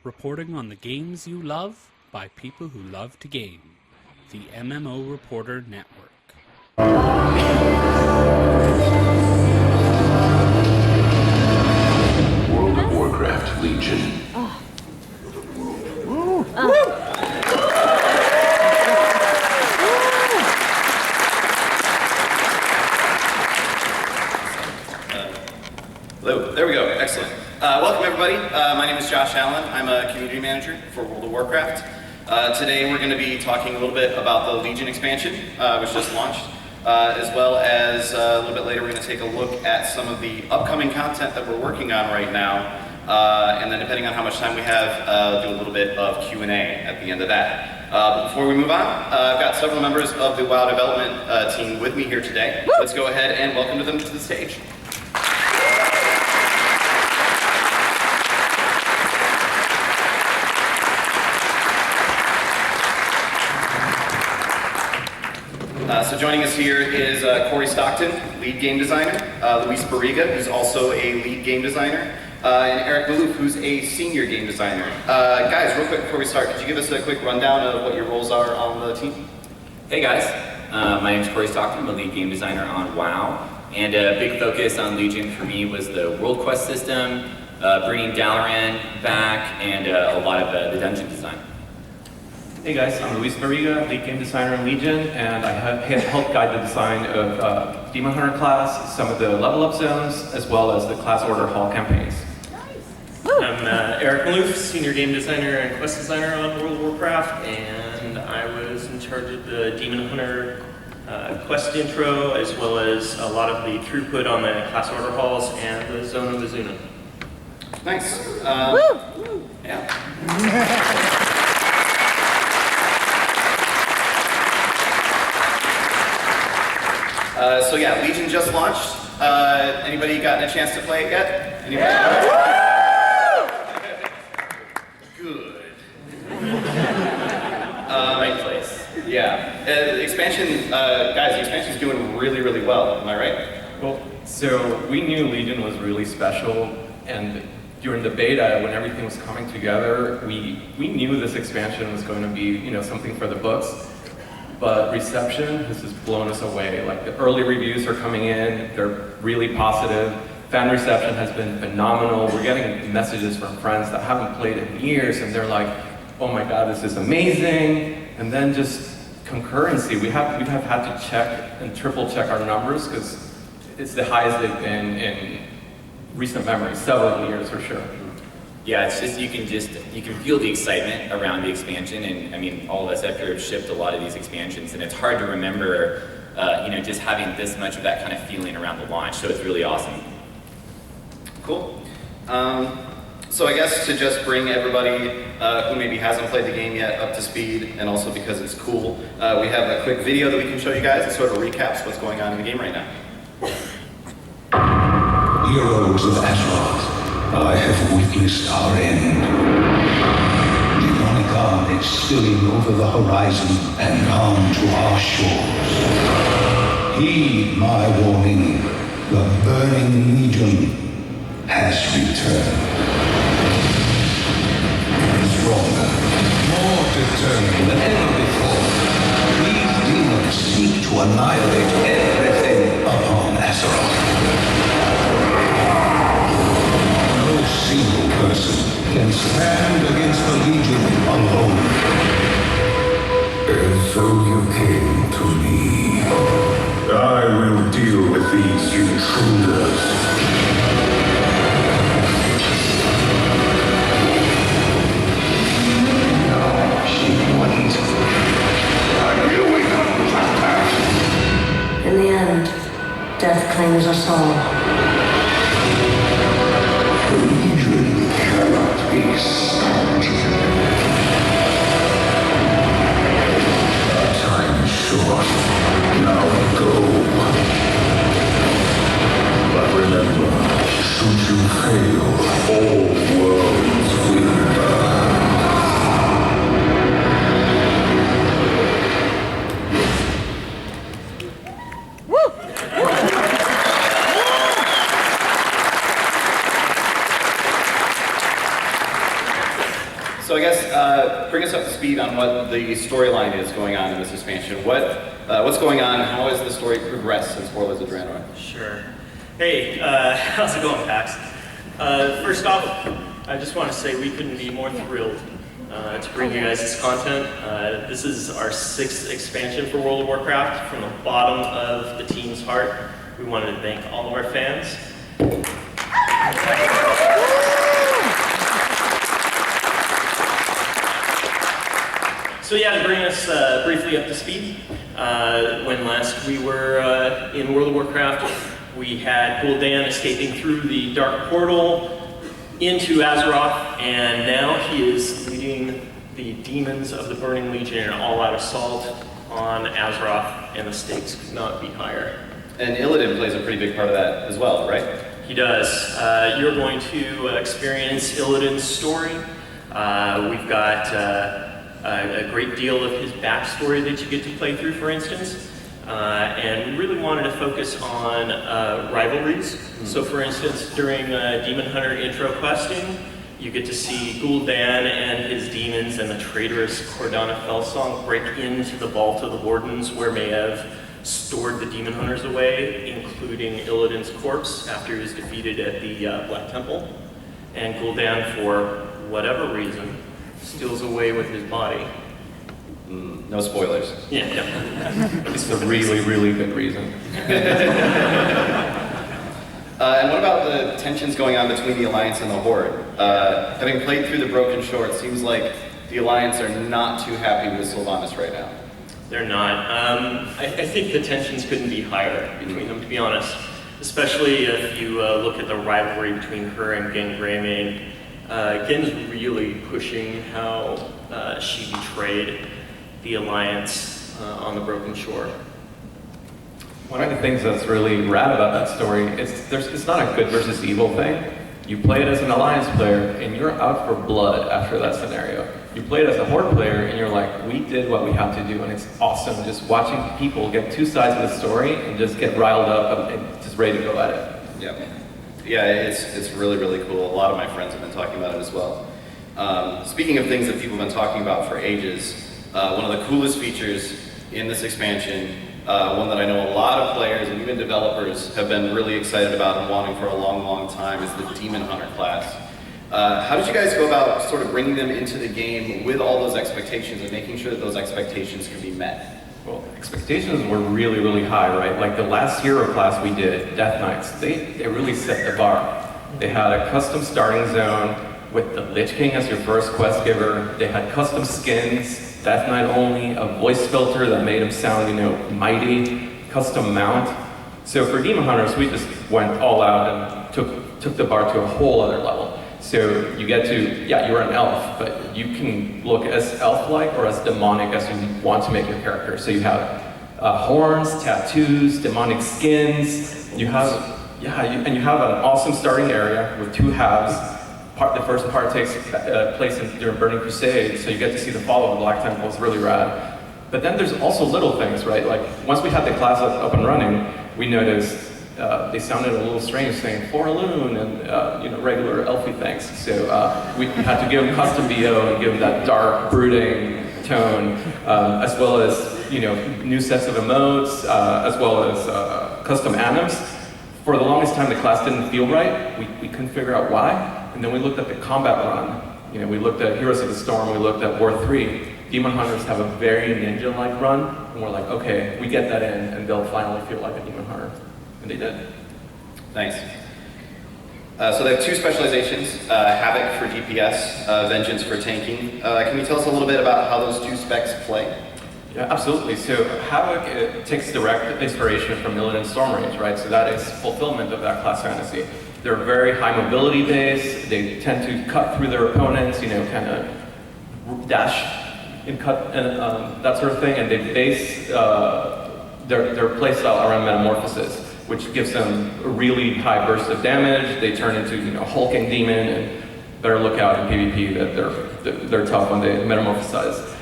reporting on the games you love by people who love to game. The MMO Reporter Network. World of Warcraft Legion. Hello, there we go, excellent. Welcome everybody, my name is Josh Allen. I'm a community manager for World of Warcraft. Today we're going to be talking a little bit about the Legion expansion, which just launched, as well as a little bit later we're going to take a look at some of the upcoming content that we're working on right now, and then depending on how much time we have, do a little bit of Q&A at the end of that. But before we move on, I've got several members of the WoW development team with me here today. Let's go ahead and welcome them to the stage. So joining us here is Corey Stockton, lead game designer, Luis Barriga, who's also a lead game designer, and Eric Malouf, who's a senior game designer. Guys, real quick before we start, could you give us a quick rundown of what your roles are on the team? Hey guys, my name is Corey Stockton. I'm a lead game designer on WoW, and a big focus on Legion for me was the World Quest system, bringing Dalaran back, and a lot of the dungeon design. Hey guys, I'm Luis Barriga, lead game designer in Legion, and I have helped guide the design of Demon Hunter class, some of the level up zones, as well as the class order hall campaigns. I'm Eric Malouf, senior game designer and quest designer on World of Warcraft, and I was in charge of the Demon Hunter quest intro, as well as a lot of the throughput on the class order halls and the Zone of Azuna. Nice. Yeah. So yeah, Legion just launched. Anybody gotten a chance to play it yet? Anybody? Good. Right place. Yeah. The expansion, guys, the expansion's doing really, really well. Am I right? Well, so we knew Legion was really special, and during the beta, when everything was coming together, we knew this expansion was going to be, something for the books. But reception has just blown us away. Like, the early reviews are coming in, they're really positive. Fan reception has been phenomenal. We're getting messages from friends that haven't played in years, and they're like, oh my God, this is amazing. And then just concurrency. We have had to check and triple check our numbers, because it's the highest they've been in recent memory, several years for sure. Yeah, it's just, you can feel the excitement around the expansion, and I mean, all of us after have shipped a lot of these expansions, and it's hard to remember, just having this much of that kind of feeling around the launch, so it's really awesome. Cool. So I guess to just bring everybody who maybe hasn't played the game yet up to speed, and also because it's cool, we have a quick video that we can show you guys that sort of recaps what's going on in the game right now. Heroes of Azeroth, I have witnessed our end. Demonic armies spilling over the horizon and on to our shores. Heed my warning, the Burning Legion has returned. Stronger, more determined than ever before, these demons seek to annihilate everything upon Azeroth. No single person can stand against the Legion alone. And so you came to me. I will deal with these intruders. No, she wouldn't. I knew we couldn't fight that. In the end, death claims us all. The Legion cannot be stopped. Our time is short. Now go. But remember, should you fail, all worlds will burn. So I guess bring us up to speed on what the storyline is going on in this expansion. What's going on? How has the story progressed since Warlords of Draenor? Sure. Hey, how's it going, PAX? First off, I just want to say we couldn't be more thrilled to bring you guys this content. This is our 6th expansion for World of Warcraft. From the bottom of the team's heart, we wanted to thank all of our fans. So yeah, to bring us briefly up to speed, when last we were in World of Warcraft, we had Gul'dan escaping through the Dark Portal into Azeroth, and now he is leading the demons of the Burning Legion in an all-out assault on Azeroth, and the stakes could not be higher. And Illidan plays a pretty big part of that as well, right? He does. You're going to experience Illidan's story. We've got a great deal of his backstory that you get to play through, for instance. And we really wanted to focus on rivalries. So for instance, during Demon Hunter intro questing, you get to see Gul'dan and his demons and the traitorous Cordana Felsong break into the Vault of the Wardens, where Maiev stored the Demon Hunters away, including Illidan's corpse after he was defeated at the Black Temple. And Gul'dan, for whatever reason, steals away with his body. No spoilers. Yeah. It's a really, really good reason. And what about the tensions going on between the Alliance and the Horde? Having played through the Broken Shore, it seems like the Alliance are not too happy with Sylvanas right now. They're not. I think the tensions couldn't be higher between them, to be honest. Especially if you look at the rivalry between her and Gen Greymane. Gen's really pushing how she betrayed the Alliance on the Broken Shore. One of the things that's really rad about that story is it's not a good versus evil thing. You play it as an Alliance player, and you're out for blood after that scenario. You play it as a Horde player, and you're like, we did what we have to do, and it's awesome just watching people get two sides of the story and just get riled up and just ready to go at it. Yeah, it's really, really cool. A lot of my friends have been talking about it as well. Speaking of things that people have been talking about for ages, one of the coolest features in this expansion, one that I know a lot of players and even developers have been really excited about and wanting for a long, long time, is the Demon Hunter class. How did you guys go about sort of bringing them into the game with all those expectations and making sure that those expectations could be met? Well, expectations were really, really high, right? Like the last hero class we did, Death Knights, they really set the bar. They had a custom starting zone with the Lich King as your first quest giver. They had custom skins, Death Knight only, a voice filter that made him sound, mighty, custom mount. So for Demon Hunters, we just went all out and took the bar to a whole other level. So you get to, you're an elf, but you can look as elf-like or as demonic as you want to make your character. So you have horns, tattoos, demonic skins. You have, and you have an awesome starting area with 2 halves. The first part takes place during Burning Crusade, so you get to see the fall of the Black Temple. It's really rad. But then there's also little things, right? Like once we had the class up and running, we noticed they sounded a little strange saying Foraloon and regular elfy things. So we had to give them custom VO and give them that dark, brooding tone, as well as new sets of emotes, as well as custom anims. For the longest time, the class didn't feel right. We couldn't figure out why. And then we looked at the combat run. We looked at Heroes of the Storm. We looked at War 3. Demon Hunters have a very ninja-like run, and we're like, okay, we get that in, and they'll finally feel like a Demon Hunter. And they did. Nice. So they have 2 specializations, Havoc for DPS, Vengeance for tanking. Can you tell us a little bit about how those 2 specs play? Yeah, absolutely. So Havoc takes direct inspiration from Illidan Storm Range, right? So that is fulfillment of that class fantasy. They're very high mobility based. They tend to cut through their opponents, kind of dash and cut and that sort of thing. And they base their playstyle around metamorphosis, which gives them a really high burst of damage. They turn into hulking demon, and better look out in PvP that they're tough when they metamorphosize.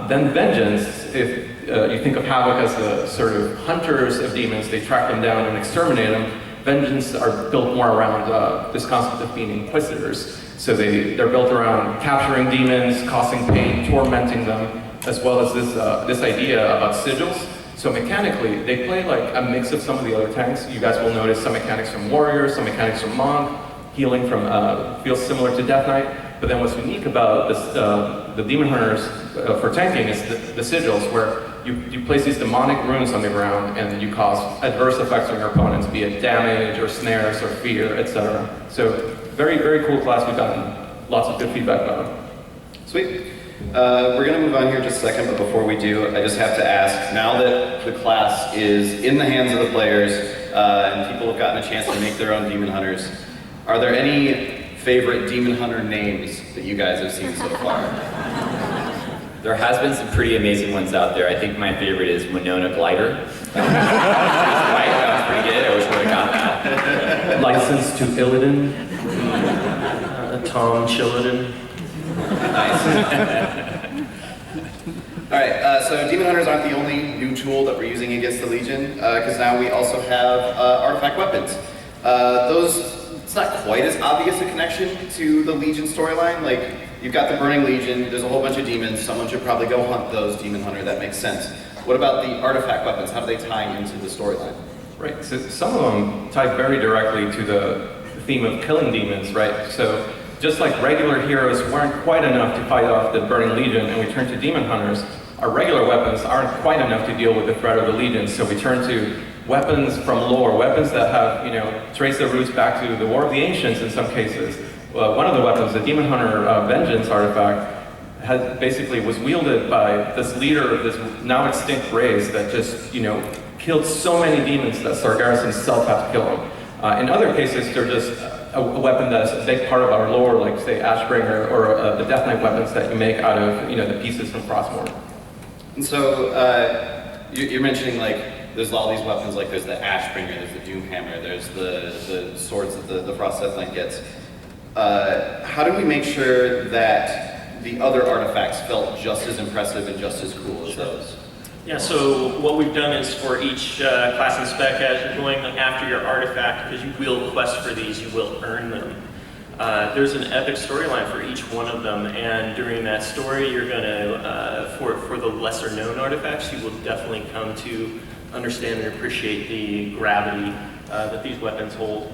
Then Vengeance, if you think of Havoc as the sort of hunters of demons, they track them down and exterminate them. vengeance are built more around this concept of being inquisitors. So they're built around capturing demons, causing pain, tormenting them, as well as this idea about sigils. So mechanically, they play like a mix of some of the other tanks. You guys will notice some mechanics from Warrior, some mechanics from Monk, healing from feels similar to Death Knight. But then what's unique about this, the Demon Hunters for tanking is the sigils, where you place these demonic runes on the ground and you cause adverse effects on your opponents, be it damage or snares or fear, etc. So very, very cool class. We've gotten lots of good feedback about it. Sweet. We're going to move on here in just a second, but before we do, I just have to ask, now that the class is in the hands of the players and people have gotten a chance to make their own Demon Hunters, are there any favorite Demon Hunter names that you guys have seen so far? There has been some pretty amazing ones out there. I think my favorite is Winona Glider. That was pretty good. I wish I would have got that. License to Illidan. Tom Chillidan. Nice. Alright, so Demon Hunters aren't the only new tool that we're using against the Legion, because now we also have artifact weapons. It's not quite as obvious a connection to the Legion storyline. Like, you've got the Burning Legion, there's a whole bunch of demons, someone should probably go hunt those, Demon Hunter, that makes sense. What about the artifact weapons? How do they tie into the storyline? Right, so some of them tie very directly to the theme of killing demons, right? So just like regular heroes weren't quite enough to fight off the Burning Legion and we turned to Demon Hunters, our regular weapons aren't quite enough to deal with the threat of the Legion, so we turn to weapons from lore, weapons that have, trace their roots back to the War of the Ancients in some cases. One of the weapons, the Demon Hunter Vengeance artifact, basically was wielded by this leader of this now extinct race that just, killed so many demons that Sargeras himself had to kill them. In other cases, they're just a weapon that's a big part of our lore, like say Ashbringer or the Death Knight weapons that you make out of, the pieces from Frostmourne. And so, you're mentioning there's all these weapons, like there's the Ashbringer, there's the Doomhammer, there's the swords that the Frost Death Knight gets. How do we make sure that the other artifacts felt just as impressive and just as cool as those? Yeah, so what we've done is for each class and spec, as you're going after your artifact, because you will quest for these, you will earn them. There's an epic storyline for each one of them, and during that story, you're going to, for the lesser known artifacts, you will definitely come to understand and appreciate the gravity that these weapons hold.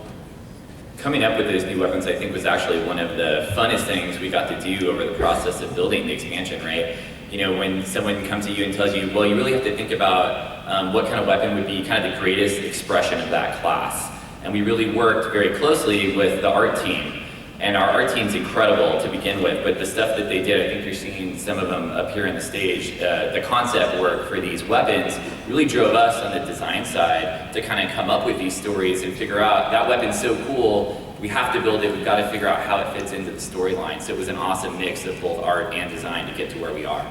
Coming up with those new weapons, I think, was actually one of the funnest things we got to do over the process of building the expansion, right? When someone comes to you and tells you, well, you really have to think about what kind of weapon would be kind of the greatest expression of that class. And we really worked very closely with the art team. And our art team's incredible to begin with, but the stuff that they did, I think you're seeing some of them up here on the stage, the concept work for these weapons really drove us on the design side to kind of come up with these stories and figure out, that weapon's so cool, we have to build it, we've got to figure out how it fits into the storyline. So it was an awesome mix of both art and design to get to where we are.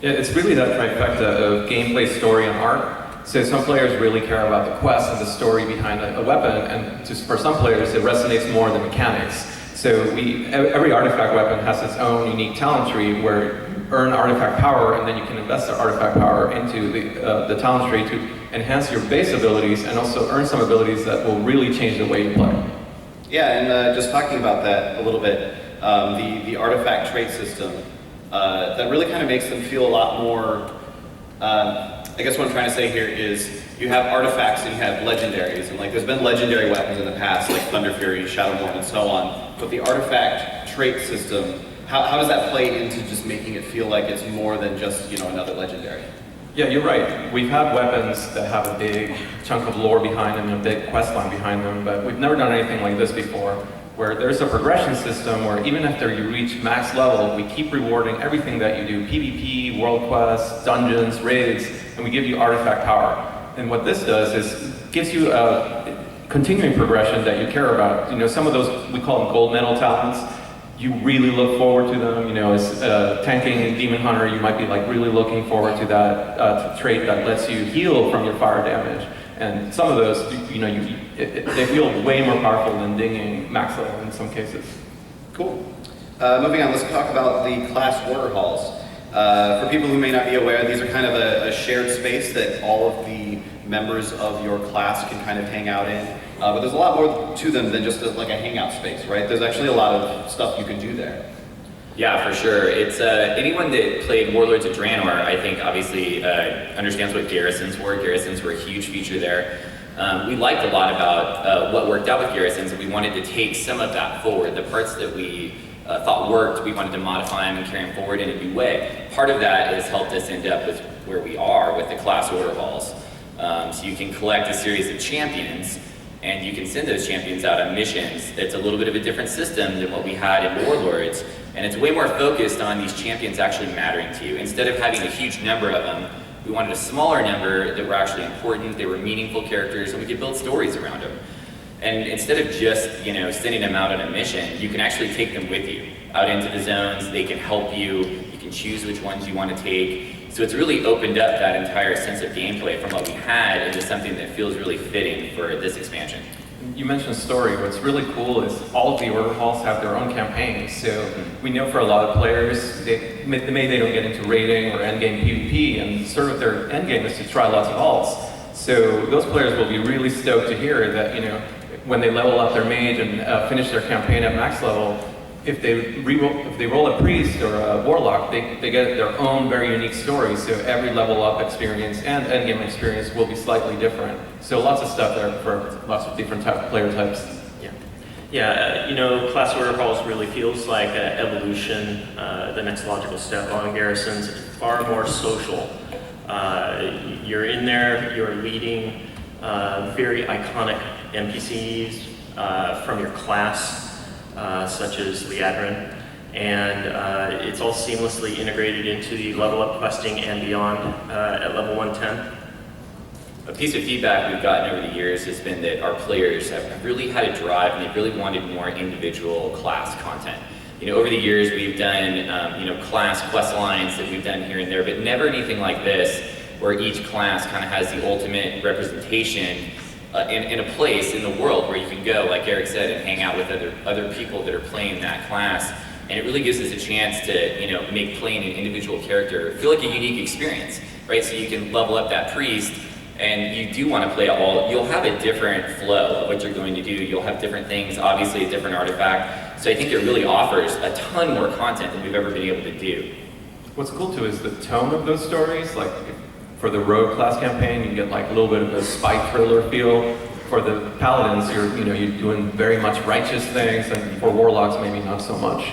Yeah, it's really that trifecta of gameplay, story, and art. So some players really care about the quest and the story behind a weapon, and just for some players it resonates more than mechanics. So every artifact weapon has its own unique talent tree where you earn artifact power and then you can invest the artifact power into the talent tree to enhance your base abilities and also earn some abilities that will really change the way you play. Yeah, and just talking about that a little bit, the artifact trait system, that really kind of makes them feel a lot more, I guess what I'm trying to say here is you have artifacts and you have legendaries, and there's been legendary weapons in the past, like Thunder Fury, Shadowmourne, and so on, but the artifact trait system, how does that play into just making it feel like it's more than just, another legendary? Yeah, you're right. We've had weapons that have a big chunk of lore behind them and a big quest line behind them, but we've never done anything like this before, where there's a progression system where even after you reach max level, we keep rewarding everything that you do, PvP, world quests, dungeons, raids, and we give you artifact power. And what this does is gives you a continuing progression that you care about. Some of those, we call them gold medal talents. You really look forward to them. As tanking Demon Hunter, you might be really looking forward to that trait that lets you heal from your fire damage. And some of those, they feel way more powerful than dinging max level in some cases. Cool. Moving on, let's talk about the class order halls. For people who may not be aware, these are kind of a shared space that all of the members of your class can kind of hang out in. But there's a lot more to them than just like a hangout space, right? There's actually a lot of stuff you can do there. Yeah, for sure. It's anyone that played Warlords of Draenor, I think, obviously understands what garrisons were. Garrisons were a huge feature there. We liked a lot about what worked out with garrisons, and we wanted to take some of that forward. The parts that we thought worked, we wanted to modify them and carry them forward in a new way. Part of that has helped us end up with where we are with the class order halls. So you can collect a series of champions, and you can send those champions out on missions. It's a little bit of a different system than what we had in Warlords, and it's way more focused on these champions actually mattering to you. Instead of having a huge number of them, we wanted a smaller number that were actually important, they were meaningful characters, and we could build stories around them. And instead of just, sending them out on a mission, you can actually take them with you out into the zones. They can help you. You can choose which ones you want to take. So it's really opened up that entire sense of gameplay from what we had into something that feels really fitting for this expansion. You mentioned story. What's really cool is all of the order halls have their own campaigns. So we know for a lot of players, maybe they don't get into raiding or endgame PvP, and sort of their endgame is to try lots of alts. So those players will be really stoked to hear that, when they level up their mage and finish their campaign at max level, if they roll a priest or a warlock, they get their own very unique story. So every level up experience and endgame experience will be slightly different. So lots of stuff there for lots of different player types. Yeah, class order halls really feels like an evolution, the next logical step on garrisons. It's far more social. You're in there, you're leading very iconic NPCs from your class. Such as Liadrin, and it's all seamlessly integrated into the level up questing and beyond at level 110. A piece of feedback we've gotten over the years has been that our players have really had a drive, and they really wanted more individual class content. Over the years we've done class quest lines that we've done here and there, but never anything like this, where each class kind of has the ultimate representation in a place in the world where you can go, like Eric said, and hang out with other people that are playing that class. And it really gives us a chance to make playing an individual character feel like a unique experience, right? So you can level up that priest, and you do want to play all. You'll have a different flow of what you're going to do. You'll have different things, obviously a different artifact. So I think it really offers a ton more content than we've ever been able to do. What's cool too is the tone of those stories. Like for the rogue class campaign, you get like a little bit of a spy thriller feel. For the paladins, you're doing very much righteous things, and for warlocks, maybe not so much.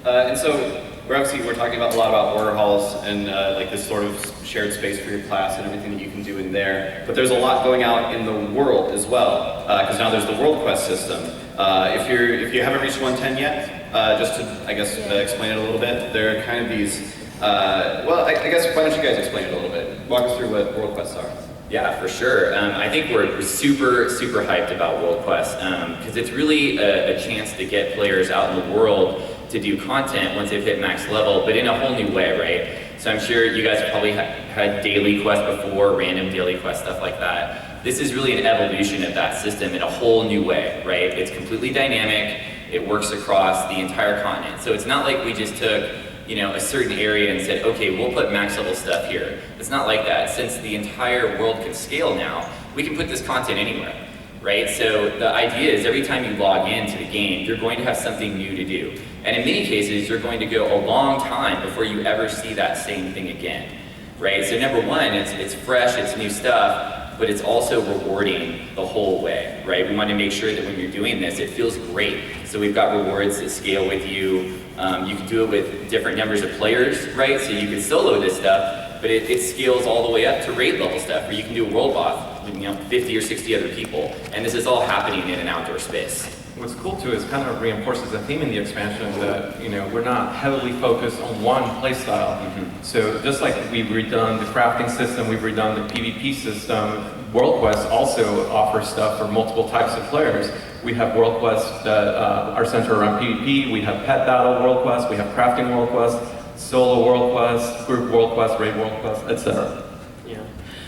And so we're talking about a lot about order halls and like this sort of shared space for your class and everything that you can do in there. But there's a lot going out in the world as well, because now there's the World Quest system. If you haven't reached 110 yet, just to explain it a little bit, there are kind of these. I guess why don't you guys explain it a little bit? Walk us through what World Quests are. Yeah, for sure. I think we're super hyped about World Quest because it's really a chance to get players out in the world to do content once they've hit max level, but in a whole new way, right? So I'm sure you guys have probably had daily quests before, random daily quest, stuff like that. This is really an evolution of that system in a whole new way, right? It's completely dynamic. It works across the entire continent. So it's not like we just took a certain area and said, okay, we'll put max level stuff here. It's not like that. Since the entire world can scale now, we can put this content anywhere, right? So the idea is every time you log into the game, you're going to have something new to do. And in many cases, you're going to go a long time before you ever see that same thing again, right? So number one, it's fresh, it's new stuff, but it's also rewarding the whole way, right? We want to make sure that when you're doing this, it feels great. So we've got rewards that scale with you. You can do it with different numbers of players, right? So you can solo this stuff, but it scales all the way up to raid level stuff, where you can do a world boss with 50 or 60 other people. And this is all happening in an outdoor space. What's cool too is kind of reinforces the theme in the expansion that we're not heavily focused on one playstyle. Mm-hmm. So just like we've redone the crafting system, we've redone the PvP system, World Quest also offers stuff for multiple types of players. We have World Quest that are centered around PvP, we have Pet Battle World Quest, we have Crafting World Quest, Solo World Quest, Group World Quest, Raid World Quest, etc. Yeah,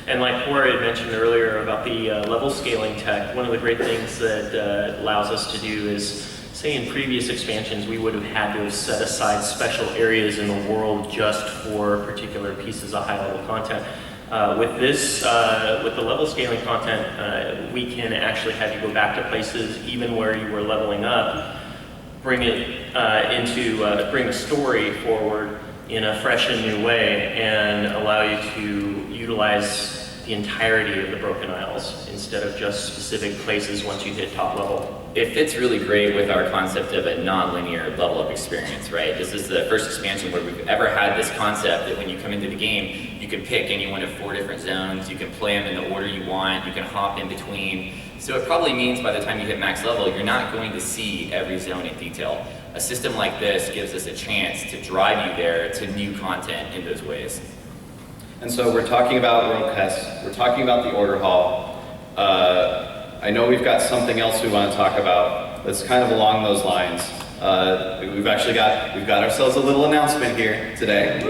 and like Jorge had mentioned earlier about the level scaling tech, one of the great things that allows us to do is, say in previous expansions, we would have had to have set aside special areas in the world just for particular pieces of high level content. With this, with the level scaling content, we can actually have you go back to places even where you were leveling up, bring it bring the story forward in a fresh and new way, and allow you to utilize the entirety of the Broken Isles instead of just specific places once you hit top level. It fits really great with our concept of a non-linear level up experience, right? This is the first expansion where we've ever had this concept that when you come into the game, you can pick any one of 4 different zones, you can play them in the order you want, you can hop in between. So it probably means by the time you hit max level, you're not going to see every zone in detail. A system like this gives us a chance to drive you there to new content in those ways. And so we're talking about World Quest, we're talking about the Order Hall. I know we've got something else we want to talk about that's kind of along those lines. We've got ourselves a little announcement here today.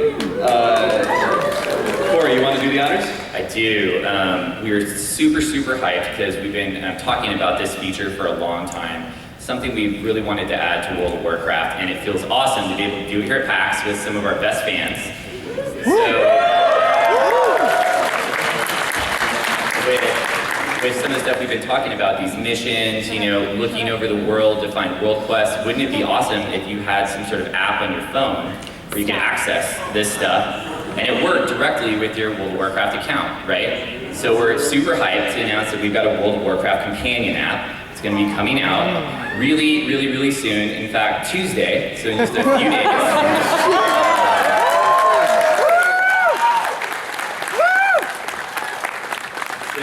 Corey, you want to do the honors? I do. We were super hyped because we've been talking about this feature for a long time. Something we really wanted to add to World of Warcraft, and it feels awesome to be able to do it here at PAX with some of our best fans. With some of the stuff we've been talking about, these missions, looking over the world to find world quests, wouldn't it be awesome if you had some sort of app on your phone where you can access this stuff and it worked directly with your World of Warcraft account, right? So we're super hyped to announce that we've got a World of Warcraft companion app. It's going to be coming out really soon. In fact, Tuesday, so in just a few days.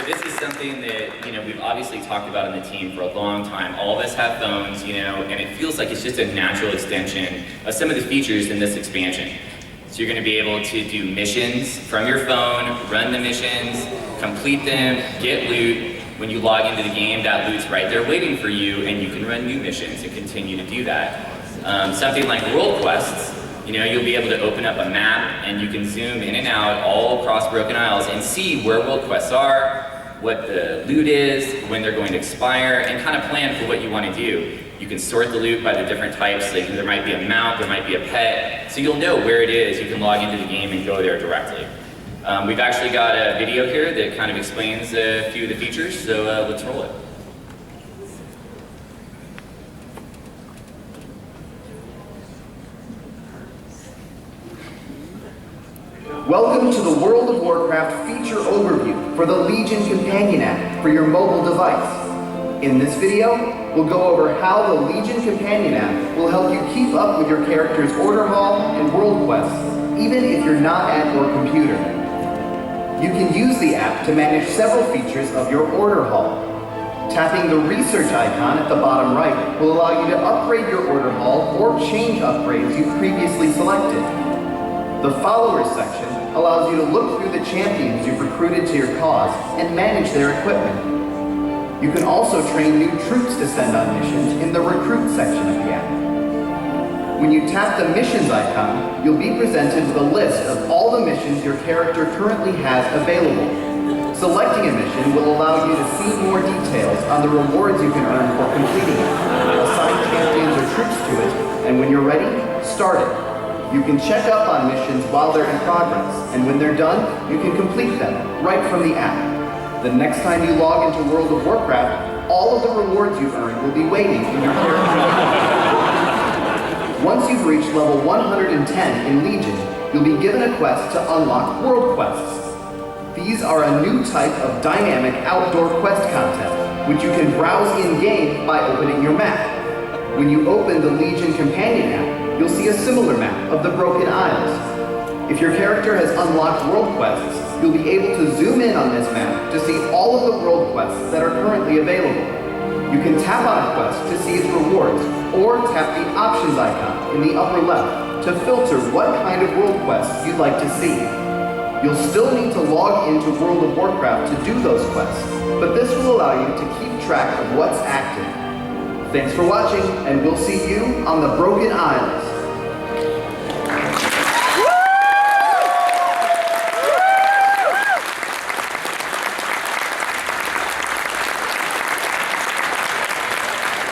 This is something that, we've obviously talked about in the team for a long time. All of us have phones, and it feels like it's just a natural extension of some of the features in this expansion. So you're going to be able to do missions from your phone, run the missions, complete them, get loot. When you log into the game, that loot's right there waiting for you, and you can run new missions and continue to do that. Something like world quests, you'll be able to open up a map and you can zoom in and out all across Broken Isles and see where world quests are, what the loot is, when they're going to expire, and kind of plan for what you want to do. You can sort the loot by the different types, like there might be a mount, there might be a pet, so you'll know where it is. You can log into the game and go there directly. We've actually got a video here that kind of explains a few of the features, so let's roll it. Welcome to the World of Warcraft feature overview for the Legion Companion app for your mobile device. In this video, we'll go over how the Legion Companion app will help you keep up with your character's Order Hall and World Quests, even if you're not at your computer. You can use the app to manage several features of your Order Hall. Tapping the research icon at the bottom right will allow you to upgrade your Order Hall or change upgrades you've previously selected. The Followers section allows you to look through the champions you've recruited to your cause and manage their equipment. You can also train new troops to send on missions in the Recruit section of the app. When you tap the Missions icon, you'll be presented with a list of all the missions your character currently has available. Selecting a mission will allow you to see more details on the rewards you can earn for completing it, assign champions or troops to it, and when you're ready, start it. You can check up on missions while they're in progress, and when they're done, you can complete them right from the app. The next time you log into World of Warcraft, all of the rewards you've earned will be waiting in your character. Once you've reached level 110 in Legion, you'll be given a quest to unlock World Quests. These are a new type of dynamic outdoor quest content, which you can browse in-game by opening your map. When you open the Legion Companion app, you'll see a similar map of the Broken Isles. If your character has unlocked world quests, you'll be able to zoom in on this map to see all of the world quests that are currently available. You can tap on a quest to see its rewards, or tap the options icon in the upper left to filter what kind of world quests you'd like to see. You'll still need to log into World of Warcraft to do those quests, but this will allow you to keep track of what's active. Thanks for watching, and we'll see you on the Broken Isles.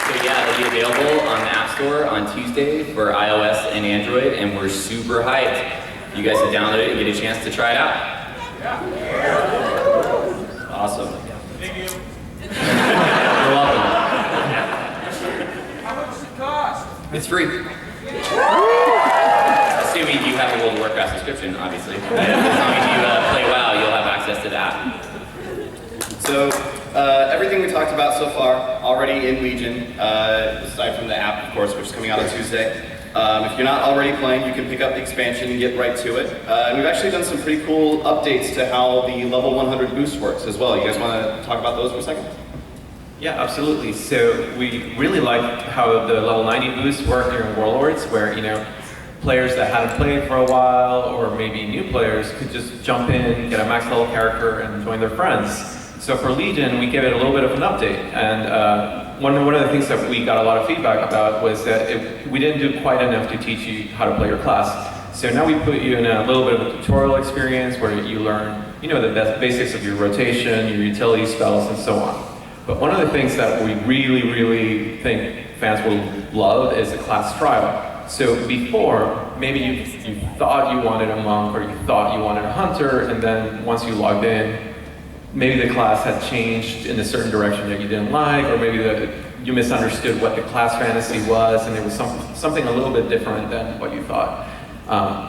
So yeah, it'll be available on the App Store on Tuesday for iOS and Android, and we're super hyped. You guys can download it and get a chance to try it out. Awesome. Thank you. You're welcome. How much does it cost? It's free. Assuming you have a World of Warcraft subscription, obviously. As long as you play WoW, you'll have access to that. So, everything we talked about so far, already in Legion, aside from the app, of course, which is coming out on Tuesday. If you're not already playing, you can pick up the expansion and get right to it. And we've actually done some pretty cool updates to how the level 100 boost works as well. You guys want to talk about those for a second? Yeah, absolutely. So we really like how the level 90 boosts work during Warlords, where, you know, players that hadn't played for a while, or maybe new players, could just jump in, get a max level character, and join their friends. So for Legion, we gave it a little bit of an update, and one of the things that we got a lot of feedback about was that we didn't do quite enough to teach you how to play your class. So now we put you in a little bit of a tutorial experience where you learn, you know, the basics of your rotation, your utility spells, and so on. But one of the things that we really think fans will love is the class trial. So before, maybe you thought you wanted a monk, or you thought you wanted a hunter, and then once you logged in, maybe the class had changed in a certain direction that you didn't like, or maybe you misunderstood what the class fantasy was, and it was something a little bit different than what you thought.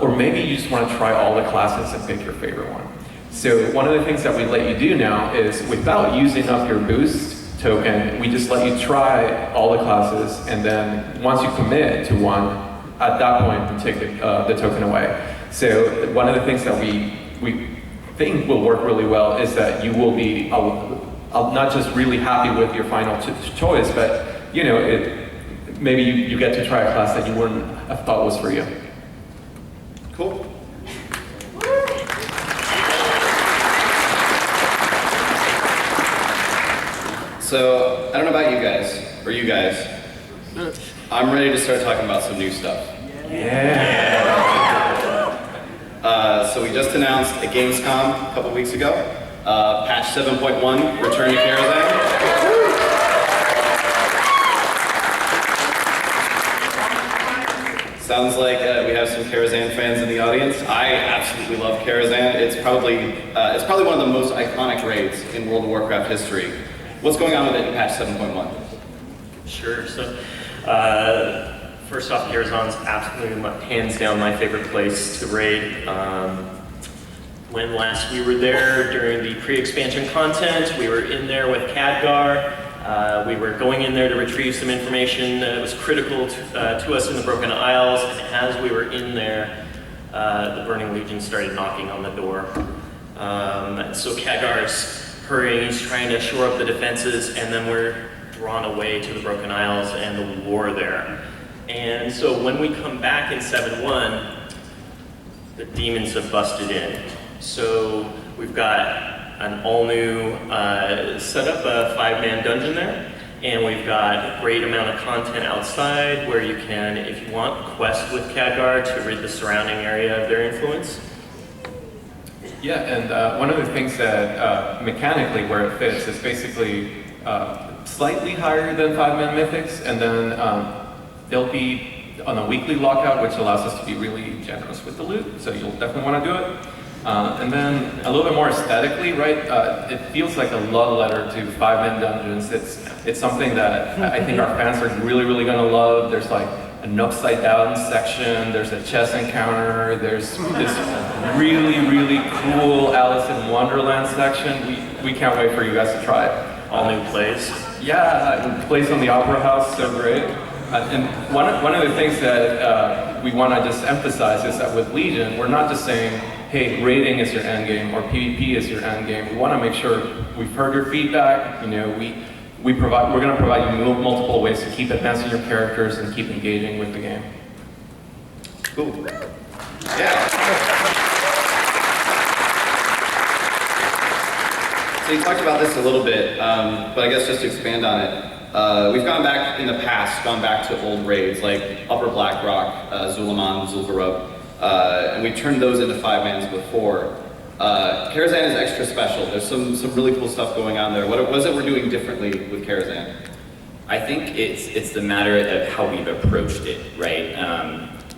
Or maybe you just want to try all the classes and pick your favorite one. So one of the things that we let you do now is, without using up your boost token, we just let you try all the classes, and then once you commit to one, at that point, we take the token away. So one of the things that we think will work really well is that you will be not just really happy with your final choice, but, you know, maybe you get to try a class that you wouldn't have thought was for you. Cool. So, I don't know about you guys, I'm ready to start talking about some new stuff. Yeah. So we just announced at Gamescom a couple weeks ago, patch 7.1, Return to Karazhan. Sounds like we have some Karazhan fans in the audience. I absolutely love Karazhan. It's probably one of the most iconic raids in World of Warcraft history. What's going on with it in patch 7.1? Sure. So, first off, Karazhan's absolutely, hands down, my favorite place to raid. When last we were there during the pre-expansion content, we were in there with Khadgar. We were going in there to retrieve some information that was critical to us in the Broken Isles, and as we were in there, the Burning Legion started knocking on the door. So Khadgar's hurrying, he's trying to shore up the defenses, and then we're drawn away to the Broken Isles and the war there. And so when we come back in 7.1, the demons have busted in. So we've got an all-new setup, a 5-man dungeon there, and we've got a great amount of content outside where you can, if you want, quest with Khadgar to rid the surrounding area of their influence. Yeah, and one of the things that mechanically where it fits is basically slightly higher than 5-man mythics, and then they'll be on a weekly lockout, which allows us to be really generous with the loot, so you'll definitely want to do it. And then a little bit more aesthetically, right? It feels like a love letter to 5-man dungeons. It's something that I think our fans are really going to love. There's like an upside down section, there's a chess encounter, there's this really cool Alice in Wonderland section. We can't wait for you guys to try it. All new plays. Yeah, plays on the Opera House, so great. And one of the things that we want to just emphasize is that with Legion, we're not just saying, hey, raiding is your end game or PvP is your end game. We want to make sure we've heard your feedback. You know, we're going to provide you multiple ways to keep advancing your characters and keep engaging with the game. Cool. Yeah. So you talked about this a little bit, but I guess just to expand on it, we've gone back in the past, to old raids like Upper Blackrock, Zulaman, Zul'Varub, and we turned those into 5-mans before. Karazhan is extra special. There's some really cool stuff going on there. What is it we're doing differently with Karazhan? I think it's the matter of how we've approached it, right?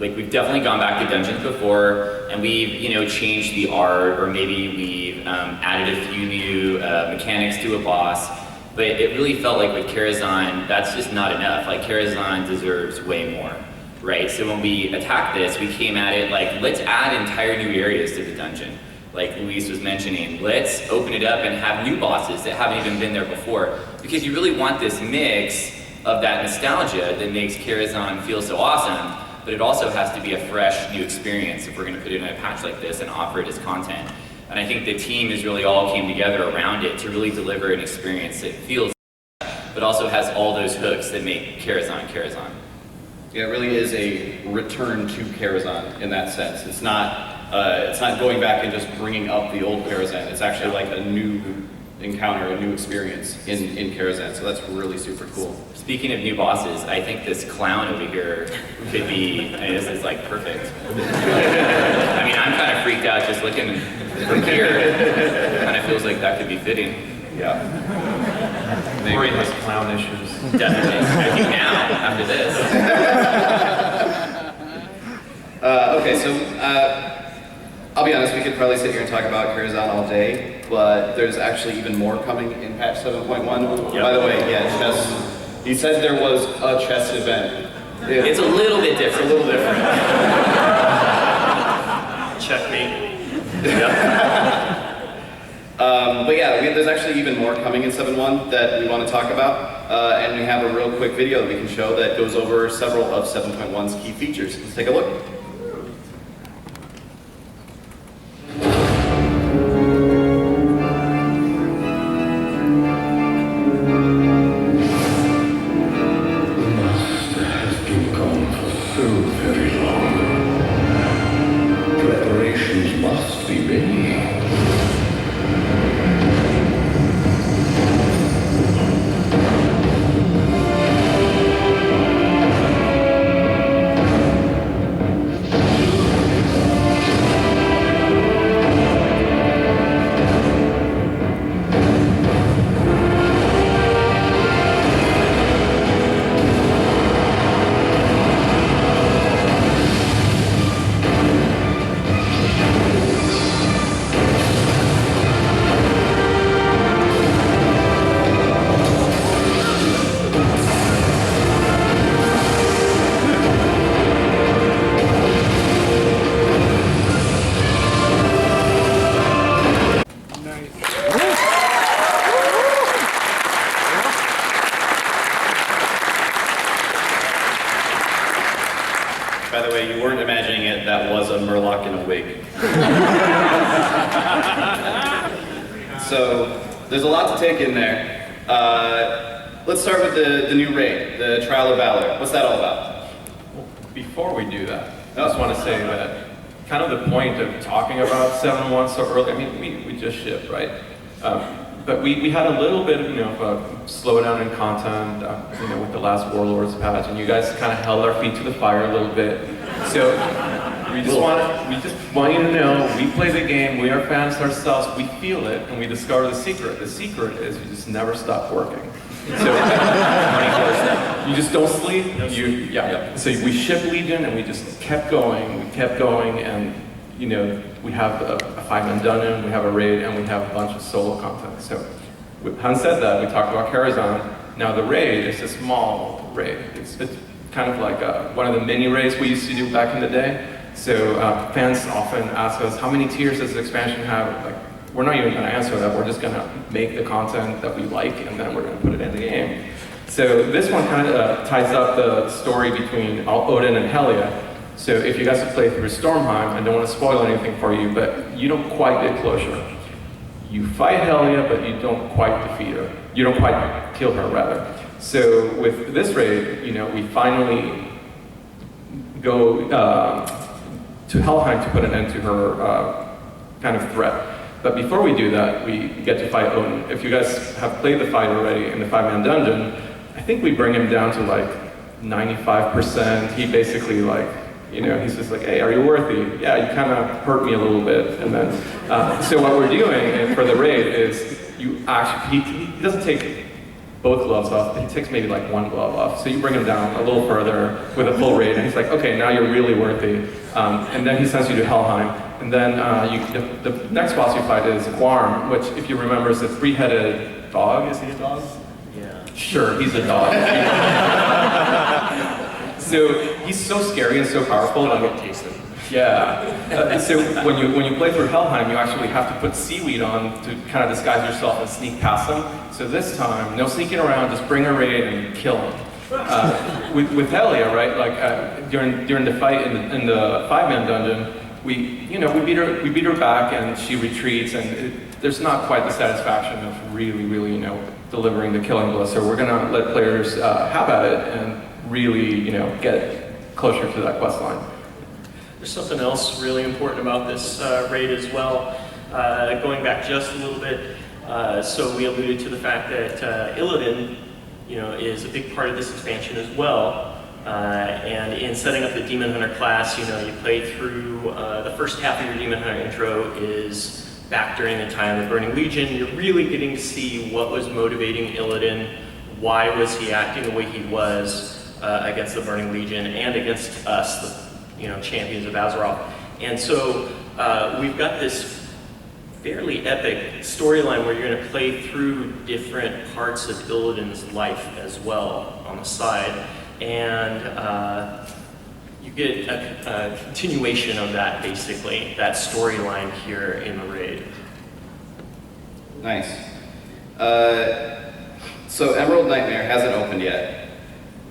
like we've definitely gone back to dungeons before, and we've changed the art, or maybe we've added a few new mechanics to a boss. But it really felt like with Karazhan, that's just not enough. Like Karazhan deserves way more, right? So when we attacked this, we came at it like, let's add entire new areas to the dungeon. Like Luis was mentioning, let's open it up and have new bosses that haven't even been there before. Because you really want this mix of that nostalgia that makes Karazhan feel so awesome, but it also has to be a fresh new experience if we're gonna put it in a patch like this and offer it as content. And I think the team has really all came together around it to really deliver an experience that feels, but also has all those hooks that make Karazhan Karazhan. Yeah, it really is a return to Karazhan in that sense. It's not going back and just bringing up the old Karazhan. It's actually like a new encounter, a new experience in Karazhan. So that's really super cool. Speaking of new bosses, I think this clown over here could be, this is like perfect. I mean, I'm kind of freaked out just looking from here. It kind of feels like that could be fitting. Yeah. Corey has clown issues. Definitely. I think now, after this. Okay, so I'll be honest, we could probably sit here and talk about Karazhan all day, but there's actually even more coming in patch 7.1. Yep. By the way, yeah, chess. He said there was a chess event. It's a little bit different. It's a little different. Checkmate. But yeah, there's actually even more coming in 7.1 that we want to talk about, and we have a real quick video that we can show that goes over several of 7.1's key features. Let's take a look. By the way, you weren't imagining it, that was a Murloc in a wig. So, there's a lot to take in there. Let's start with the new raid, the Trial of Valor. What's that all about? Well, before we do that, I just want to say that kind of the point of talking about 7.1 so early, I mean, we just shipped, right? But we had a little bit of, of a slowdown in content, with the last Warlords patch, and you guys kind of held our feet to the fire a little bit. So we just want you to know, we play the game, we are fans ourselves, we feel it, and we discover the secret. The secret is you just never stop working. So you just don't sleep. So we shipped Legion, and we just kept going, and we have a 5-man dungeon, we have a raid, and we have a bunch of solo content. So, having said that, we talked about Karazhan. Now the raid is a small raid. It's kind of like one of the mini raids we used to do back in the day. So fans often ask us, how many tiers does this expansion have? Like, we're not even going to answer that. We're just going to make the content that we like, and then we're going to put it in the game. So this one kind of ties up the story between Odin and Helia. So if you guys have played through Stormheim, I don't want to spoil anything for you, but you don't quite get closure. You fight Helia, but you don't quite defeat her. You don't quite kill her, rather. So with this raid, we finally go to Helheim to put an end to her kind of threat. But before we do that, we get to fight Odin. If you guys have played the fight already in the 5-man dungeon, I think we bring him down to like 95%. He basically he's just like, hey, are you worthy? Yeah, you kind of hurt me a little bit. And then, so what we're doing for the raid is he doesn't take both gloves off. He takes maybe like one glove off. So you bring him down a little further with a full raid, and he's like, okay, now you're really worthy. And then he sends you to Helheim. And then the next boss you fight is Guarm, which, if you remember, is a three-headed dog. Is he a dog? Yeah. Sure, he's a dog. So he's so scary and so powerful. Yeah. So when you play through Helheim, you actually have to put seaweed on to kind of disguise yourself and sneak past them. So this time, no sneaking around, just bring a raid and kill him. With Helia, right? Like during the fight in the 5-man dungeon, we beat her back, and she retreats, and there's not quite the satisfaction of really delivering the killing blow. So we're gonna let players have at it and really get closer to that quest line. There's something else really important about this raid as well. Going back just a little bit, so we alluded to the fact that Illidan, is a big part of this expansion as well. And in setting up the Demon Hunter class, you play through the first half of your Demon Hunter intro is back during the time of the Burning Legion. You're really getting to see what was motivating Illidan, why was he acting the way he was against the Burning Legion and against us, the champions of Azeroth. And so we've got this fairly epic storyline where you're going to play through different parts of Illidan's life as well on the side. And you get a continuation of that, basically, that storyline here in the raid. Nice. So Emerald Nightmare hasn't opened yet.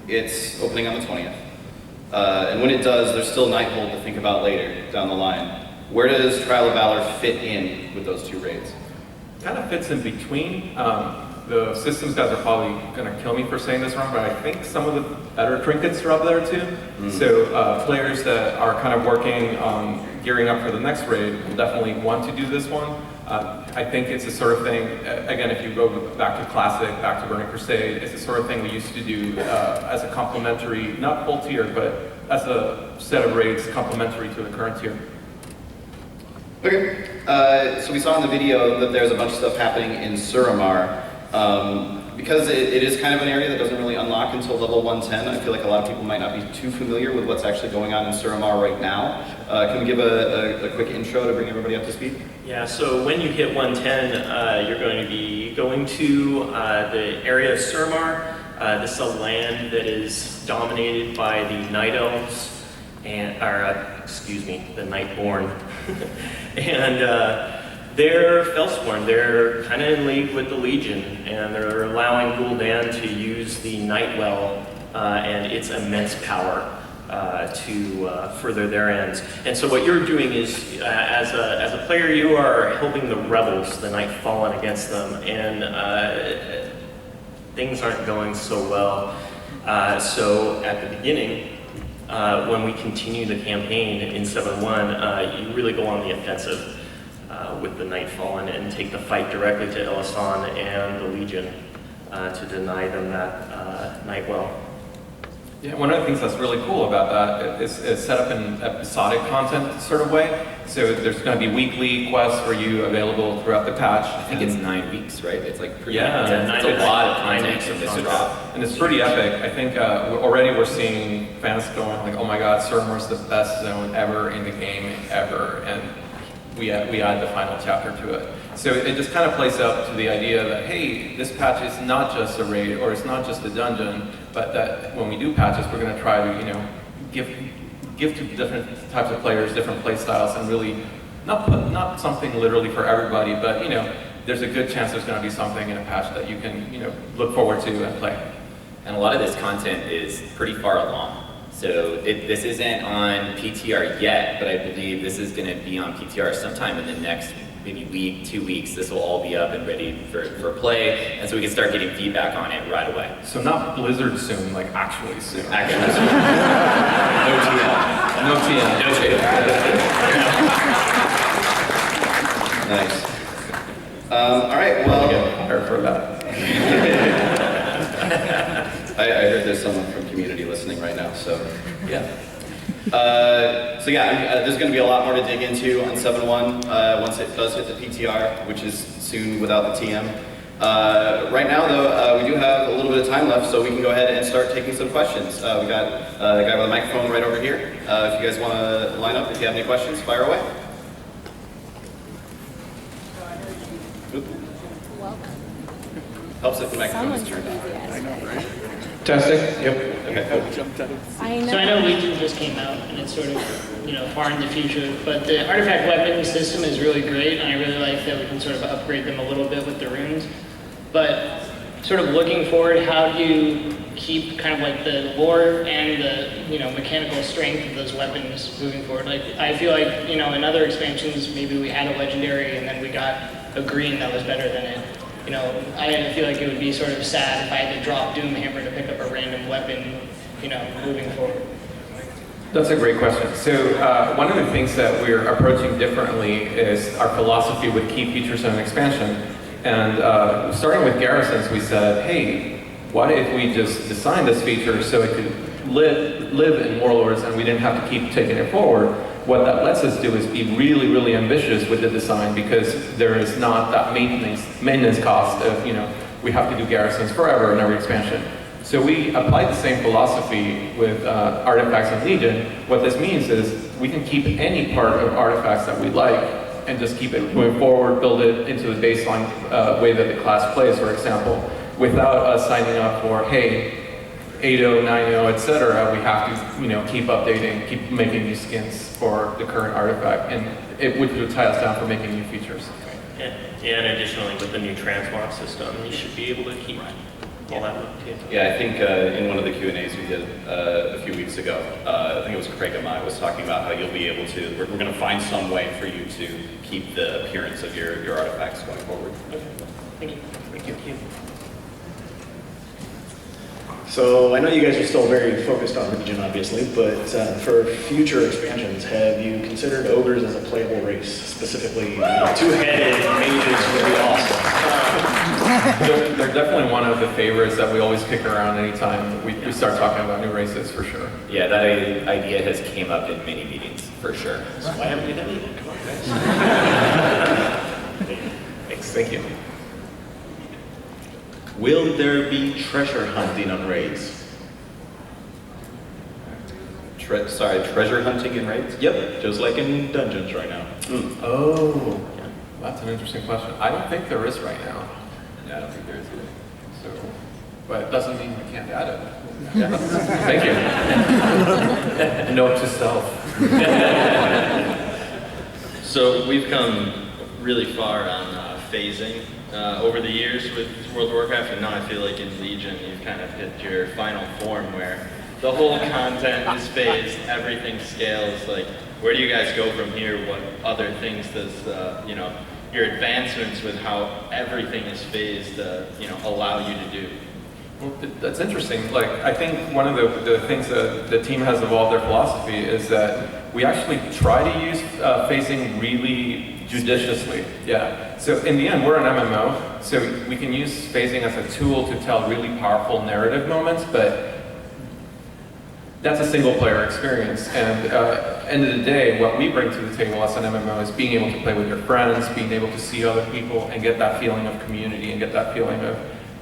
It's opening on the 20th. And when it does, there's still Nighthold to think about later down the line. Where does Trial of Valor fit in with those two raids? Kind of fits in between. The systems guys are probably going to kill me for saying this wrong, but I think some of the better trinkets are up there too. So players that are kind of working on gearing up for the next raid will definitely want to do this one. I think it's the sort of thing, again, if you go back to Classic, back to Burning Crusade, it's the sort of thing we used to do as a complementary, not full tier, but as a set of raids complementary to the current tier. Okay, so we saw in the video that there's a bunch of stuff happening in Suramar. Because it is kind of an area that doesn't really unlock until level 110, I feel like a lot of people might not be too familiar with what's actually going on in Suramar right now. Can we give a quick intro to bring everybody up to speed? Yeah, so when you hit 110, you're going to be going to the area of Suramar. This is a land that is dominated by the Night Elves, and, the Nightborn. And they're Felsborn. They're kind of in league with the Legion, and they're allowing Gul'dan to use the Nightwell and its immense power to further their ends. And so what you're doing is, as a player, you are helping the rebels, the Night Fallen, against them, and things aren't going so well. So at the beginning, when we continue the campaign in 7.1, you really go on the offensive with the Night Fallen and take the fight directly to Elasan and the Legion to deny them that Nightwell. Yeah, one of the things that's really cool about that is set up in episodic content sort of way. So there's going to be weekly quests for you available throughout the patch. I think it's 9 weeks, right? It's like pretty it's a lot of content in this drop. And it's pretty epic. I think already we're seeing fans going like, oh my god, Suramar's the best zone ever in the game ever. And we add the final chapter to it. So it just kind of plays up to the idea that, hey, this patch is not just a raid or it's not just a dungeon, but that when we do patches, we're going to try to, give to different types of players, different play styles, and really not something literally for everybody, but there's a good chance there's going to be something in a patch that you can look forward to and play. And a lot of this content is pretty far along. So this isn't on PTR yet, but I believe this is going to be on PTR sometime in the next maybe week, 2 weeks. This will all be up and ready for play, and so we can start getting feedback on it right away. So not Blizzard soon, like actually soon. Actually soon. No TM. No TM. Nice. All right, well, I'll get prepared for that. I heard there's someone from community listening right now, so Yeah. There's going to be a lot more to dig into on 7.1 once it does hit the PTR, which is soon without the TM. Right now, though, we do have a little bit of time left, so we can go ahead and start taking some questions. We got a guy with a microphone right over here. If you guys want to line up, if you have any questions, fire away. Oop. Helps if the microphone is turned on. Testing? Yep. Okay, cool. So I know Legion just came out, and it's sort of, far in the future, but the artifact weapon system is really great, and I really like that we can sort of upgrade them a little bit with the runes. But sort of looking forward, how do you keep kind of like the lore and the, mechanical strength of those weapons moving forward? Like, I feel like, in other expansions, maybe we had a legendary and then we got a green that was better than it. I feel like it would be sort of sad if I had to drop Doomhammer to pick up a random weapon, moving forward. That's a great question. So one of the things that we're approaching differently is our philosophy with key features in an expansion. And starting with garrisons, we said, hey, what if we just designed this feature so it could live in Warlords and we didn't have to keep taking it forward? What that lets us do is be really, really ambitious with the design, because there is not that maintenance cost of, we have to do garrisons forever in every expansion. So we applied the same philosophy with artifacts and Legion. What this means is we can keep any part of artifacts that we like and just keep it moving forward, build it into the baseline way that the class plays, for example, without us signing up for, hey, 8.0, 9.0, etc. We have to, keep updating, keep making new skins for the current artifact, and it would tie us down for making new features. Yeah, and additionally with the new transmog system, you should be able to keep all that up too. Yeah, I think in one of the Q&As we did a few weeks ago, I think it was Craig Amai was talking about how you'll be able to, we're going to find some way for you to keep the appearance of your artifacts going forward. Okay. Thank you. Thank you. So I know you guys are still very focused on Legion, obviously, but for future expansions, have you considered ogres as a playable race? Specifically, two-headed mages would be awesome. They're definitely one of the favorites that we always kick around anytime we start talking about new races, for sure. Yeah, that idea has came up in many meetings, for sure. So why haven't we done it? Come on, guys. Thanks. Thank you. Will there be treasure hunting on raids? Treasure hunting in raids? Yep, just like in dungeons right now. Oh, yeah. That's an interesting question. I don't think there is right now. Yeah, I don't think there is either. So, but it doesn't mean we can't add it. Yeah. Thank you. Note to self. So we've come really far on phasing over the years with World of Warcraft, and now I feel like in Legion you've kind of hit your final form where the whole content is phased, everything scales. Like, where do you guys go from here? What other things does your advancements with how everything is phased allow you to do? Well, that's interesting. Like, I think one of the things that the team has evolved their philosophy is that we actually try to use phasing really judiciously. Yeah. So in the end, we're an MMO, so we can use phasing as a tool to tell really powerful narrative moments, but that's a single player experience. And end of the day, what we bring to the table as an MMO is being able to play with your friends, being able to see other people and get that feeling of community and get that feeling of,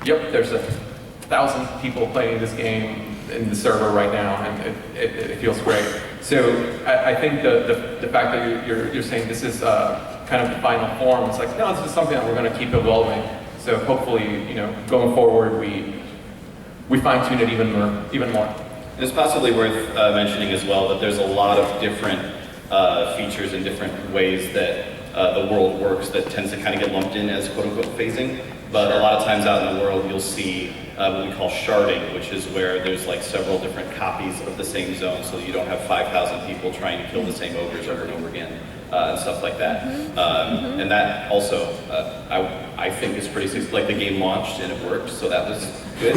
yep, there's 1,000 people playing this game in the server right now, and it feels great. So I think the fact that you're saying this is kind of the final form, it's like, no, this is something that we're going to keep evolving. So hopefully, going forward, we fine-tune it even more. And it's possibly worth mentioning as well that there's a lot of different features and different ways that the world works that tends to kind of get lumped in as quote-unquote phasing. But a lot of times out in the world, you'll see what we call sharding, which is where there's like several different copies of the same zone, so you don't have 5,000 people trying to kill the same ogres over and over again, and stuff like that. And that also, I think is pretty successful. Like, the game launched and it worked, so that was good.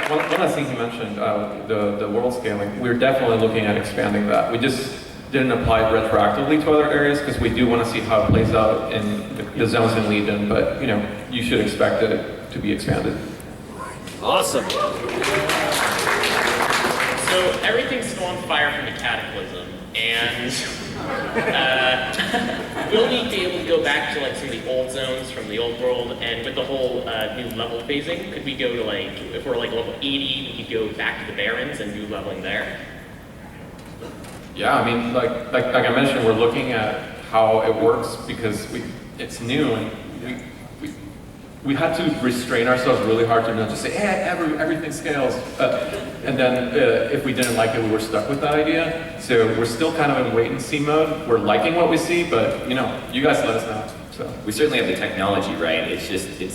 One last thing you mentioned, the world scaling, we're definitely looking at expanding that. We just didn't apply it retroactively to other areas because we do want to see how it plays out in the zones in Legion, but you should expect it to be expanded. Awesome. So everything's still on fire from the Cataclysm, and Will we be able to go back to like some of the old zones from the old world, and with the whole new level phasing, could we go to like, if we're like level 80, we could go back to the Barrens and do leveling there? Yeah, I mean, like I mentioned, we're looking at how it works because it's new, and we had to restrain ourselves really hard to not just say, hey, everything scales. And then if we didn't like it, we were stuck with that idea. So we're still kind of in wait and see mode. We're liking what we see, but you guys let us know. So we certainly have the technology, right? It's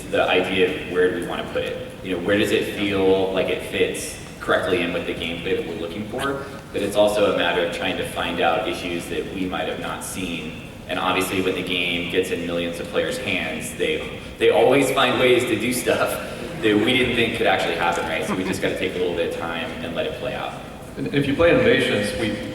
the idea of where do we want to put it? Where does it feel like it fits correctly in with the gameplay that we're looking for? But it's also a matter of trying to find out issues that we might have not seen. And obviously when the game gets in millions of players' hands, they always find ways to do stuff that we didn't think could actually happen, right? So we just got to take a little bit of time and let it play out. And if you play Innovations,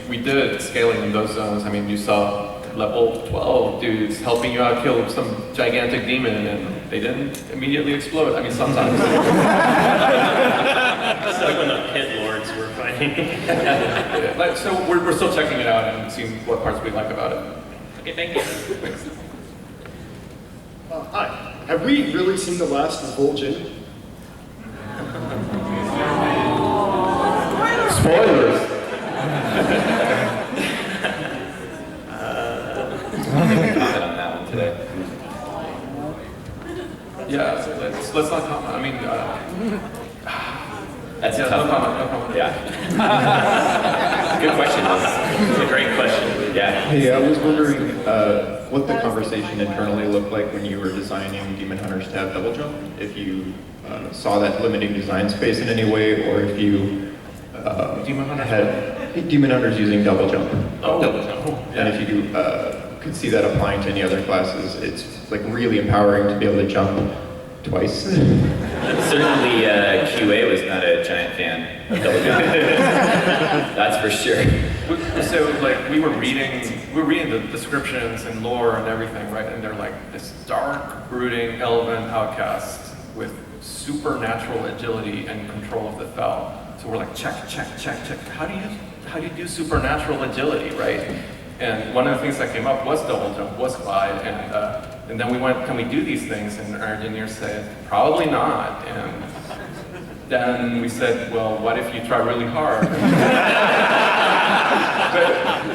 we did scaling in those zones. I mean, you saw level 12 dudes helping you out kill some gigantic demon, and they didn't immediately explode. I mean, sometimes. It's like when the pit lords were fighting. Yeah, so we're still checking it out and seeing what parts we like about it. Okay, thank you. Thanks. Hi. Have we really seen the last of Vol'jin? Spoilers! Comment on that one today. Yeah, let's not comment. I mean, that's a tough comment. Yeah. Good question. It's a great question. Yeah. Hey, I was wondering what the conversation internally looked like when you were designing Demon Hunters to have double jump. If you saw that limiting design space in any way, or if you had Demon Hunters using double jump. Oh, double jump. And if you could see that applying to any other classes, it's like really empowering to be able to jump twice. Certainly, QA was not a giant fan of double jump. That's for sure. So, like, we were reading the descriptions and lore and everything, right? And they're like this dark, brooding, elven outcast with supernatural agility and control of the fell. So we're like, check. How do you do supernatural agility, right? And one of the things that came up was double jump, was glide, and then we went, can we do these things? And our engineers said, probably not. And then we said, well, what if you try really hard?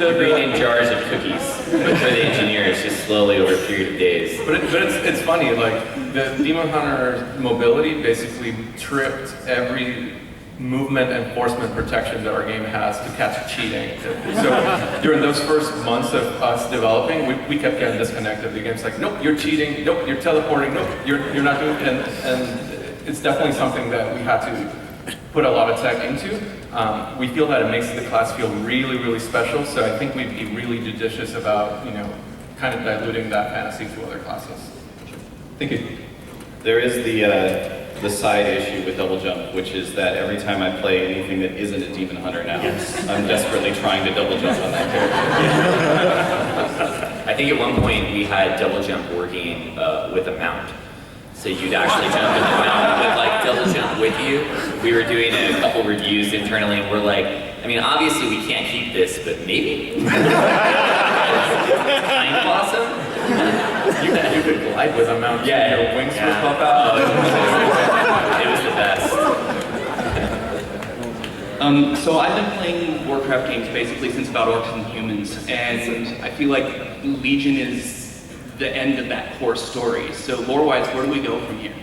You bring in jars of cookies for the engineers just slowly over a period of days. But it's funny, like the Demon Hunter mobility basically tripped every movement enforcement protection that our game has to catch cheating. So during those first months of us developing, we kept getting disconnected. The game's like, nope, you're cheating, nope, you're teleporting, nope, you're not doing it. And it's definitely something that we had to put a lot of tech into. We feel that it makes the class feel really, really special, so I think we'd be really judicious about, kind of diluting that fantasy to other classes. Thank you. There is the side issue with double jump, which is that every time I play anything that isn't a demon hunter now, I'm desperately trying to double jump on that character. I think at one point we had double jump working with a mount. So you'd actually jump in the mount with like double jump with you. We were doing a couple reviews internally and we're like, I mean, obviously we can't keep this, but maybe? Kind of awesome. You could glide with a mount. Yeah, your wings would pop out. It was the best. So I've been playing Warcraft games basically since about Orcs and Humans, and I feel like Legion is the end of that core story. So lore-wise, where do we go from here?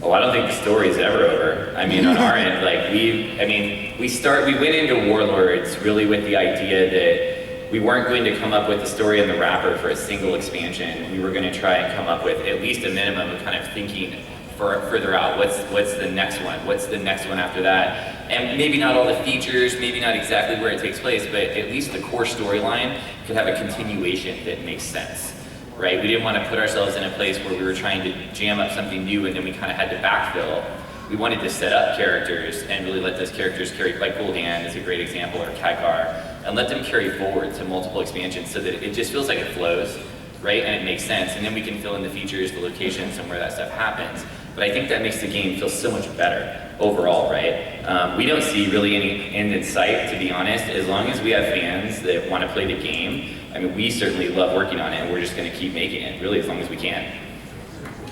Oh, I don't think the story's ever over. I mean, on our end, like we went into Warlords really with the idea that we weren't going to come up with the story and the wrapper for a single expansion. We were going to try and come up with at least a minimum of kind of thinking further out. What's the next one? What's the next one after that? And maybe not all the features, maybe not exactly where it takes place, but at least the core storyline could have a continuation that makes sense, right? We didn't want to put ourselves in a place where we were trying to jam up something new and then we kind of had to backfill. We wanted to set up characters and really let those characters carry, like Gul'dan is a great example, or Kaikar, and let them carry forward to multiple expansions so that it just feels like it flows, right? And it makes sense. And then we can fill in the features, the locations, and where that stuff happens. But I think that makes the game feel so much better, overall, right? We don't see really any end in sight, to be honest. As long as we have fans that want to play the game, I mean, we certainly love working on it, and we're just going to keep making it, really, as long as we can.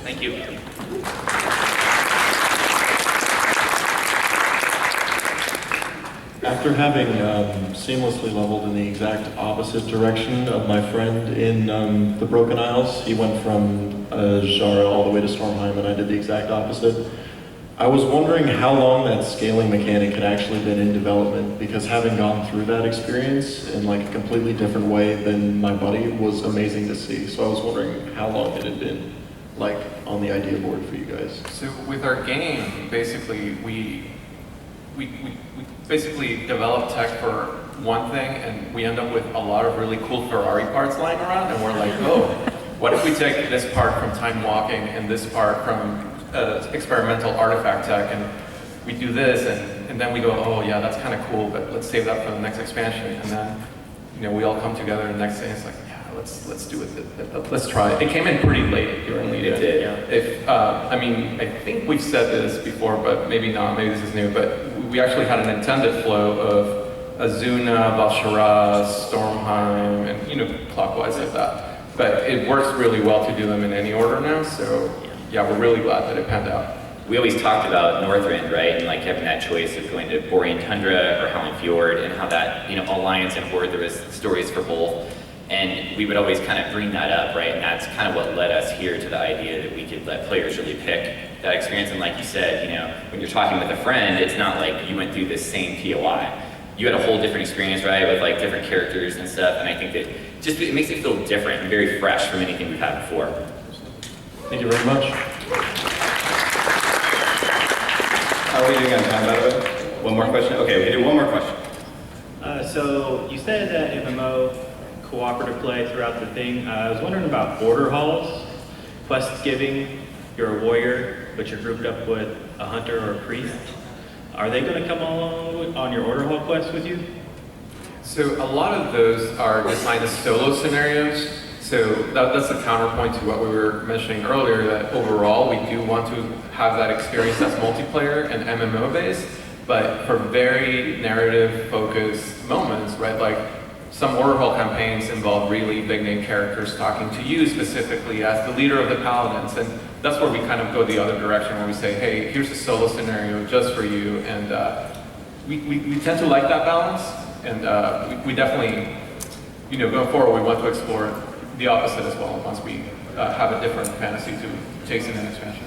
Thank you. After having seamlessly leveled in the exact opposite direction of my friend in the Broken Isles, he went from Zhara all the way to Stormheim, and I did the exact opposite. I was wondering how long that scaling mechanic had actually been in development, because having gone through that experience in like a completely different way than my buddy was amazing to see. So I was wondering how long it had been like on the idea board for you guys. So with our game, basically we basically develop tech for one thing, and we end up with a lot of really cool Ferrari parts lying around, and we're like, oh, what if we take this part from time walking and this part from experimental artifact tech, and we do this, and then we go, oh yeah, that's kind of cool, but let's save that for the next expansion, and then we all come together the next day, and it's like, yeah, let's do it, let's try it. It came in pretty late during Legion. It did. Yeah. I mean, I think we've said this before, but maybe not, maybe this is new, but we actually had an intended flow of Azuna, Valshara, Stormheim, and clockwise like that. But it works really well to do them in any order now, so yeah, we're really glad that it panned out. We always talked about Northrend, right, and like having that choice of going to Borean Tundra or Howling Fjord, and how that, Alliance and Horde, there was stories for both. And we would always kind of bring that up, right? And that's kind of what led us here to the idea that we could let players really pick that experience. And like you said, when you're talking with a friend, it's not like you went through this same POI. You had a whole different experience, right, with like different characters and stuff. And I think that just it makes it feel different and very fresh from anything we've had before. Thank you very much. How are we doing on time, by the way? One more question? Okay, we can do one more question. So you said that MMO cooperative play throughout the thing. I was wondering about border halls, quest giving. You're a warrior, but you're grouped up with a hunter or a priest. Are they going to come along on your order hall quest with you? So a lot of those are designed as solo scenarios. So that's the counterpoint to what we were mentioning earlier, that overall we do want to have that experience that's multiplayer and MMO based, but for very narrative focused moments, right? Like some order hall campaigns involve really big name characters talking to you specifically as the leader of the paladins, and that's where we kind of go the other direction, where we say, hey, here's a solo scenario just for you, and we tend to like that balance, and we definitely, going forward, we want to explore the opposite as well once we have a different fantasy to chase in an expansion.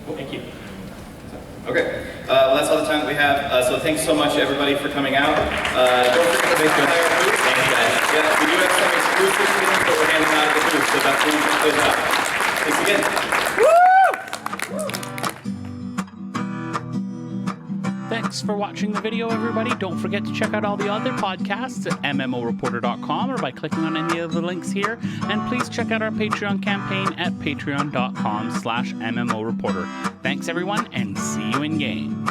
Thank you. Okay, well, that's all the time that we have. So thanks so much, everybody, for coming out. Don't forget to make sure thanks, guys. Yeah, we do have some exclusive things that we're handing out at the booth, so that's when we can close out. Thanks again. Thanks for watching the video, everybody. Don't forget to check out all the other podcasts at MMOreporter.com or by clicking on any of the links here. And please check out our Patreon campaign at patreon.com/MMOreporter. Thanks, everyone, and see you in game.